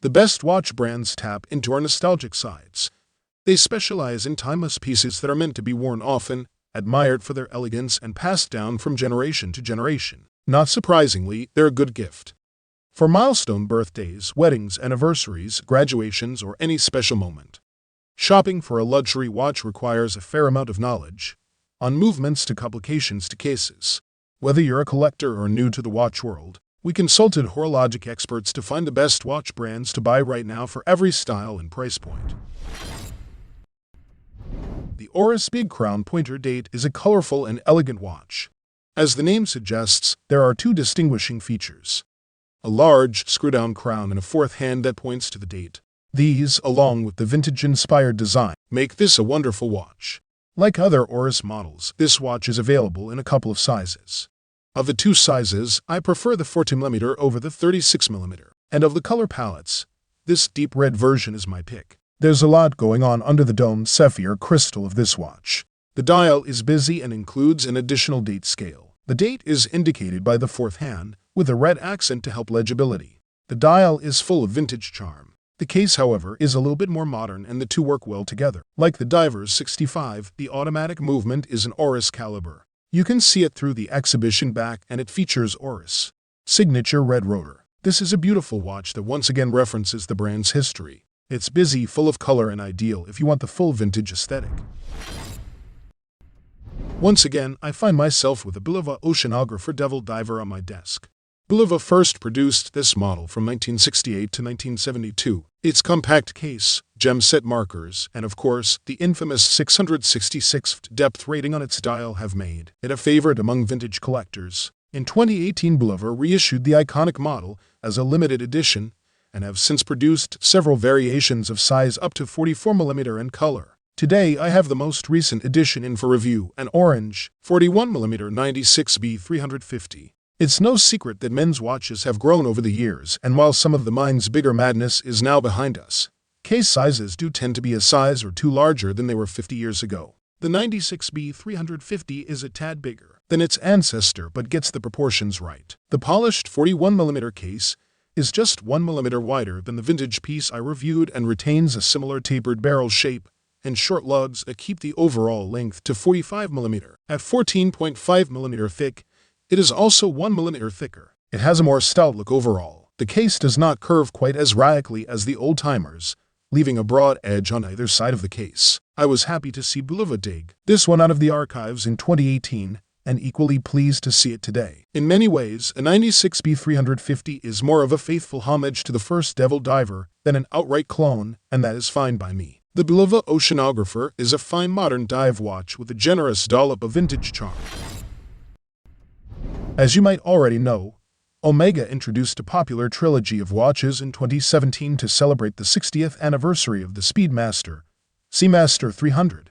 The best watch brands tap into our nostalgic sides. They specialize in timeless pieces that are meant to be worn often, admired for their elegance, and passed down from generation to generation. Not surprisingly, they're a good gift for milestone birthdays, weddings, anniversaries, graduations, or any special moment. Shopping for a luxury watch requires a fair amount of knowledge on movements to complications to cases. Whether you're a collector or new to the watch world, we consulted horologic experts to find the best watch brands to buy right now for every style and price point. The Oris Big Crown Pointer Date is a colorful and elegant watch. As the name suggests, there are two distinguishing features: a large, screw-down crown and a fourth hand that points to the date. These, along with the vintage-inspired design, make this a wonderful watch. Like other Oris models, this watch is available in a couple of sizes. Of the two sizes, I prefer the 40mm over the 36mm. And of the color palettes, this deep red version is my pick. There's a lot going on under the domed sapphire crystal of this watch. The dial is busy and includes an additional date scale. The date is indicated by the fourth hand, with a red accent to help legibility. The dial is full of vintage charm. The case, however, is a little bit more modern, and the two work well together. Like the Diver's 65, the automatic movement is an Oris caliber. You can see it through the exhibition back, and it features Oris' signature red rotor. This is a beautiful watch that once again references the brand's history. It's busy, full of color, and ideal if you want the full vintage aesthetic. Once again, I find myself with a Bulova Oceanographer Devil Diver on my desk. Bulova first produced this model from 1968 to 1972. Its compact case, gem set markers, and of course, the infamous 666th depth rating on its dial have made it a favorite among vintage collectors. In 2018, Bulova reissued the iconic model as a limited edition and have since produced several variations of size up to 44mm and color. Today, I have the most recent edition in for review, an orange 41mm 96B 350. It's no secret that men's watches have grown over the years, and while some of the mind's bigger madness is now behind us, case sizes do tend to be a size or two larger than they were 50 years ago. The 96B 350 is a tad bigger than its ancestor but gets the proportions right. The polished 41mm case is just 1mm wider than the vintage piece I reviewed and retains a similar tapered barrel shape and short lugs that keep the overall length to 45mm. At 14.5mm thick, it is also 1mm thicker. It has a more stout look overall. The case does not curve quite as radically as the old-timers, leaving a broad edge on either side of the case. I was happy to see Bulova dig this one out of the archives in 2018, and equally pleased to see it today. In many ways, a 96B 350 is more of a faithful homage to the first Devil Diver than an outright clone, and that is fine by me. The Bulova Oceanographer is a fine modern dive watch with a generous dollop of vintage charm. As you might already know, Omega introduced a popular trilogy of watches in 2017 to celebrate the 60th anniversary of the Speedmaster, Seamaster 300,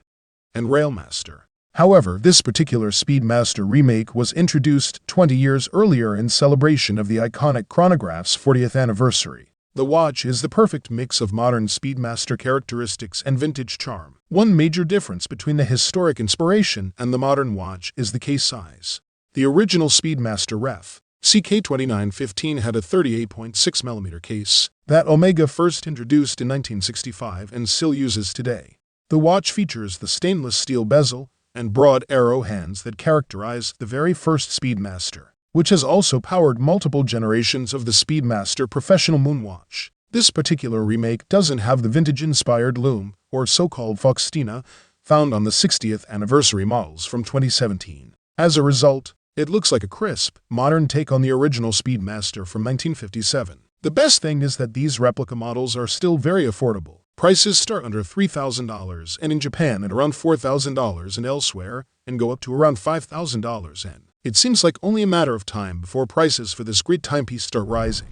and Railmaster. However, this particular Speedmaster remake was introduced 20 years earlier in celebration of the iconic chronograph's 40th anniversary. The watch is the perfect mix of modern Speedmaster characteristics and vintage charm. One major difference between the historic inspiration and the modern watch is the case size. The original Speedmaster Ref. CK2915 had a 38.6mm case that Omega first introduced in 1965 and still uses today. The watch features the stainless steel bezel and broad arrow hands that characterize the very first Speedmaster, which has also powered multiple generations of the Speedmaster Professional Moonwatch. This particular remake doesn't have the vintage-inspired lume, or so-called Foxtina, found on the 60th anniversary models from 2017. As a result, it looks like a crisp, modern take on the original Speedmaster from 1957. The best thing is that these replica models are still very affordable. Prices start under $3,000 and in Japan at around $4,000 and elsewhere, and go up to around $5,000, and it seems like only a matter of time before prices for this great timepiece start rising.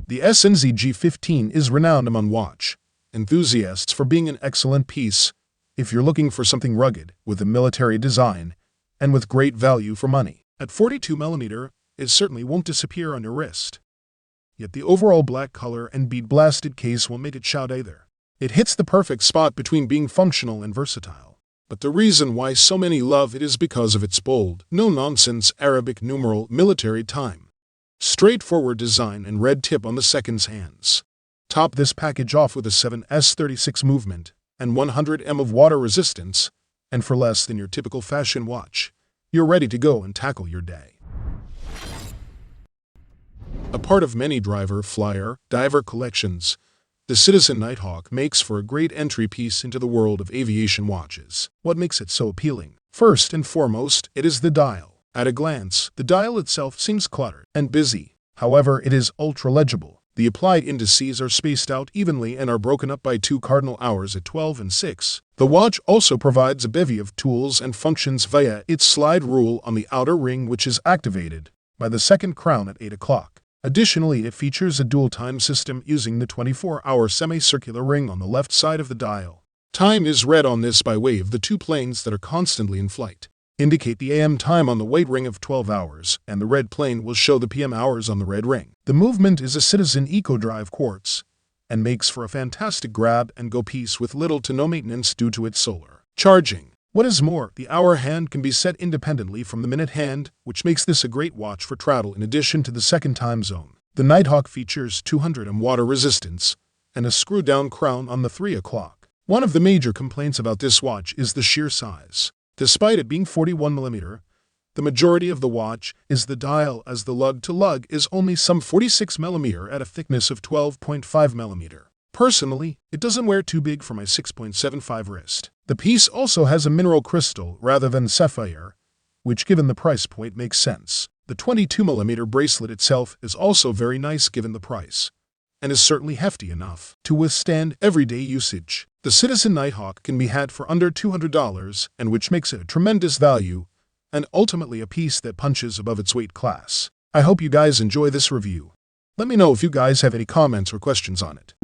The SNZ G15 is renowned among watch enthusiasts for being an excellent piece if you're looking for something rugged, with a military design, and with great value for money. At 42mm, it certainly won't disappear on your wrist. Yet the overall black color and bead-blasted case won't make it shout either. It hits the perfect spot between being functional and versatile. But the reason why so many love it is because of its bold, no-nonsense Arabic numeral military time. Straightforward design and red tip on the seconds hands. Top this package off with a 7S36 movement and 100 m of water resistance, and for less than your typical fashion watch, you're ready to go and tackle your day. A part of many driver, flyer, diver collections, the Citizen Nighthawk makes for a great entry piece into the world of aviation watches. What makes it so appealing? First and foremost, it is the dial. At a glance, the dial itself seems cluttered and busy. However, it is ultra-legible. The applied indices are spaced out evenly and are broken up by 2 cardinal hours at 12 and 6. The watch also provides a bevy of tools and functions via its slide rule on the outer ring, which is activated by the second crown at 8 o'clock. Additionally, it features a dual time system using the 24-hour semicircular ring on the left side of the dial. Time is read on this by way of the 2 planes that are constantly in flight. Indicate the AM time on the white ring of 12 hours, and the red plane will show the PM hours on the red ring. The movement is a Citizen EcoDrive quartz, and makes for a fantastic grab-and-go piece with little to no maintenance due to its solar charging. What is more, the hour hand can be set independently from the minute hand, which makes this a great watch for travel in addition to the second time zone. The Nighthawk features 200 m water resistance and a screw-down crown on the 3 o'clock. One of the major complaints about this watch is the sheer size. Despite it being 41mm, the majority of the watch is the dial, as the lug-to-lug is only some 46mm at a thickness of 12.5mm. Personally, it doesn't wear too big for my 6.75 wrist. The piece also has a mineral crystal rather than sapphire, which given the price point makes sense. The 22mm bracelet itself is also very nice given the price, and is certainly hefty enough to withstand everyday usage. The Citizen Nighthawk can be had for under $200, and which makes it a tremendous value, and ultimately a piece that punches above its weight class. I hope you guys enjoy this review. Let me know if you guys have any comments or questions on it.